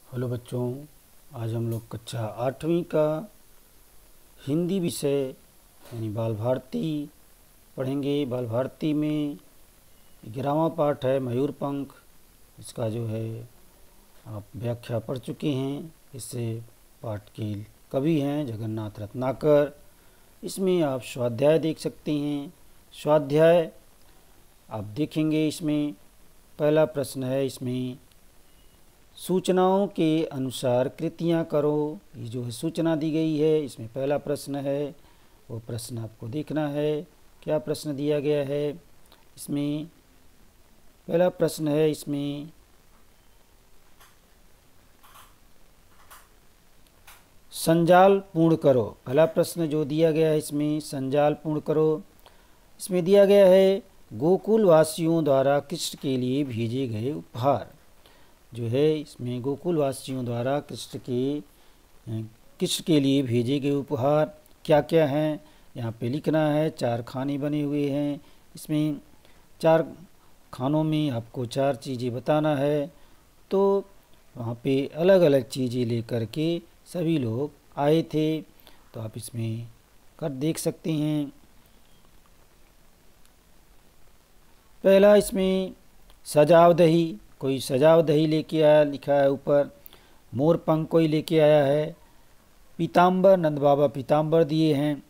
Hello बच्चों, आज हम लोग कक्षा 8वीं का हिंदी विषय यानी बाल भारती पढ़ेंगे। बाल भारती में 11वां पाठ है मयूरपंख। इसका जो है आप व्याख्या पढ़ चुके हैं। इससे पाठ के कवि हैं जगन्नाथ रत्नाकर। इसमें आप स्वाध्याय देख सकते हैं। स्वाध्याय आप देखेंगे, इसमें पहला प्रश्न है, इसमें सूचनाओं के अनुसार कृतियाँ करो। ये जो है सूचना दी गई है, इसमें पहला प्रश्न है, वो प्रश्न आपको देखना है। क्या प्रश्न दिया गया है? इसमें पहला प्रश्न है, इसमें संजाल पूर्ण करो। पहला प्रश्न जो दिया गया है, इसमें संजाल पूर्ण करो। इसमें दिया गया है गोकुल वासियों द्वारा कृष्ण के लिए भेजे गए उपहार। जो है इसमें गोकुल वासियों द्वारा कृष्ण के लिए भेजे गए उपहार क्या क्या हैं, यहाँ पे लिखना है। 4 खाने बने हुए हैं। इसमें 4 खानों में आपको 4 चीज़ें बताना है। तो वहाँ पे अलग अलग चीज़ें लेकर के सभी लोग आए थे। तो आप इसमें कर देख सकते हैं। पहला इसमें सजाव दही, कोई सजाव दही लेके आया, लिखा है ऊपर। मोरपंख कोई लेके आया है। पीताम्बर, नंद बाबा पीताम्बर दिए हैं।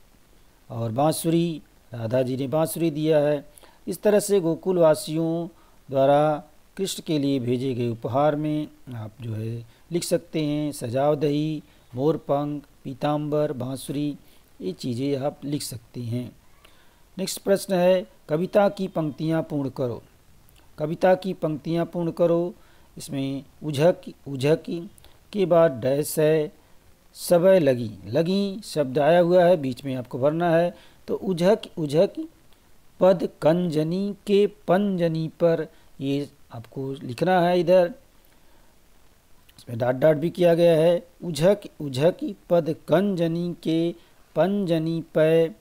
और बांसुरी, राधा जी ने बांसुरी दिया है। इस तरह से गोकुल वासियों द्वारा कृष्ण के लिए भेजे गए उपहार में आप जो है लिख सकते हैं सजाव दही, मोरपंख, पीताम्बर, बांसुरी, ये चीज़ें आप लिख सकते हैं। नेक्स्ट प्रश्न है कविता की पंक्तियाँ पूर्ण करो। कविता की पंक्तियाँ पूर्ण करो। इसमें उझक के बाद डैश है, समय लगी। लगी शब्द आया हुआ है, बीच में आपको भरना है। तो उझक पद कंजनी के पंजनी पर, ये आपको लिखना है इधर। इसमें डाट भी किया गया है। उझक पद कंजनी के पंजनी पर,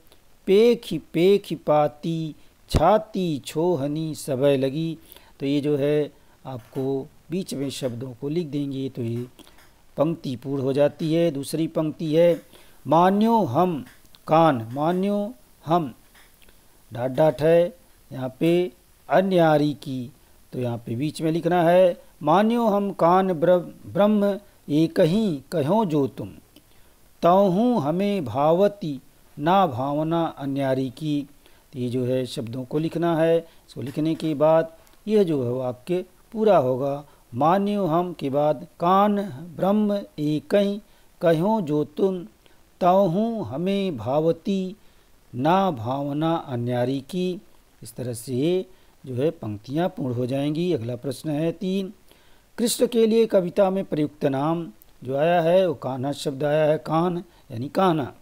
पेख पाती छाती छोहनी समय लगी। तो ये जो है आपको बीच में शब्दों को लिख देंगे तो ये पंक्ति पूर्ण हो जाती है। दूसरी पंक्ति है मान्यो हम कान। मान्यो हम डाट है यहाँ पे अन्यारी की, तो यहाँ पे बीच में लिखना है मान्यो हम कान ब्रह्म एक ही कहो जो तुम, तहु हमें भावती ना भावना अन्यारी की। तो ये जो है शब्दों को लिखना है। इसको लिखने के बाद यह जो है वाक्य पूरा होगा। मान्यो हम के बाद कान ब्रह्म एक ही कहो जो तुम, तहु हमें भावती ना भावना अन्यारी की। इस तरह से जो है पंक्तियाँ पूर्ण हो जाएंगी। अगला प्रश्न है 3, कृष्ण के लिए कविता में प्रयुक्त नाम जो आया है वो कान्हा शब्द आया है। कान यानी कान्हा,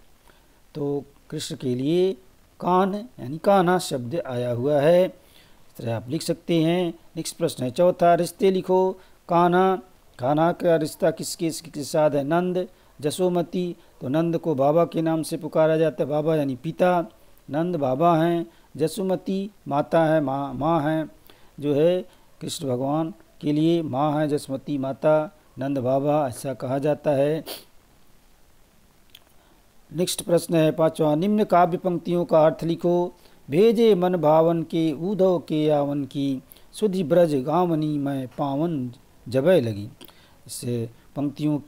तो कृष्ण के लिए कान यानी कान्हा शब्द आया हुआ है। इस तरह आप लिख सकते हैं। नेक्स्ट प्रश्न है चौथा, रिश्ते लिखो। कान्हा का रिश्ता किसके साथ है? नंद, जसोमती। तो नंद को बाबा के नाम से पुकारा जाता है। बाबा यानी पिता, नंद बाबा हैं, जसोमती माता है, माँ हैं। जो है कृष्ण भगवान के लिए माँ है, जसोमती माता, नंद बाबा, ऐसा कहा जाता है। नेक्स्ट प्रश्न है 5वां, निम्न काव्य पंक्तियों का अर्थ लिखो। भेजे मन भावन के उधव के आवन की, सुधि ब्रज गावनी मैं पावन जबय लगी। इससे पंक्तियों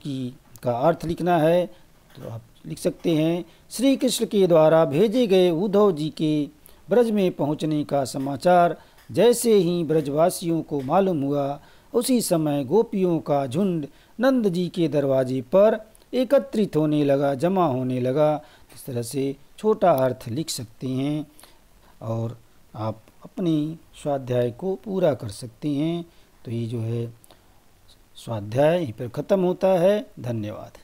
का अर्थ लिखना है। तो आप लिख सकते हैं श्री कृष्ण के द्वारा भेजे गए उद्धव जी के ब्रज में पहुंचने का समाचार जैसे ही ब्रजवासियों को मालूम हुआ, उसी समय गोपियों का झुंड नंद जी के दरवाजे पर एकत्रित होने लगा, जमा होने लगा। इस तरह से छोटा अर्थ लिख सकते हैं और आप अपनी स्वाध्याय को पूरा कर सकते हैं। तो ये जो है स्वाध्याय यहीं पर ख़त्म होता है। धन्यवाद।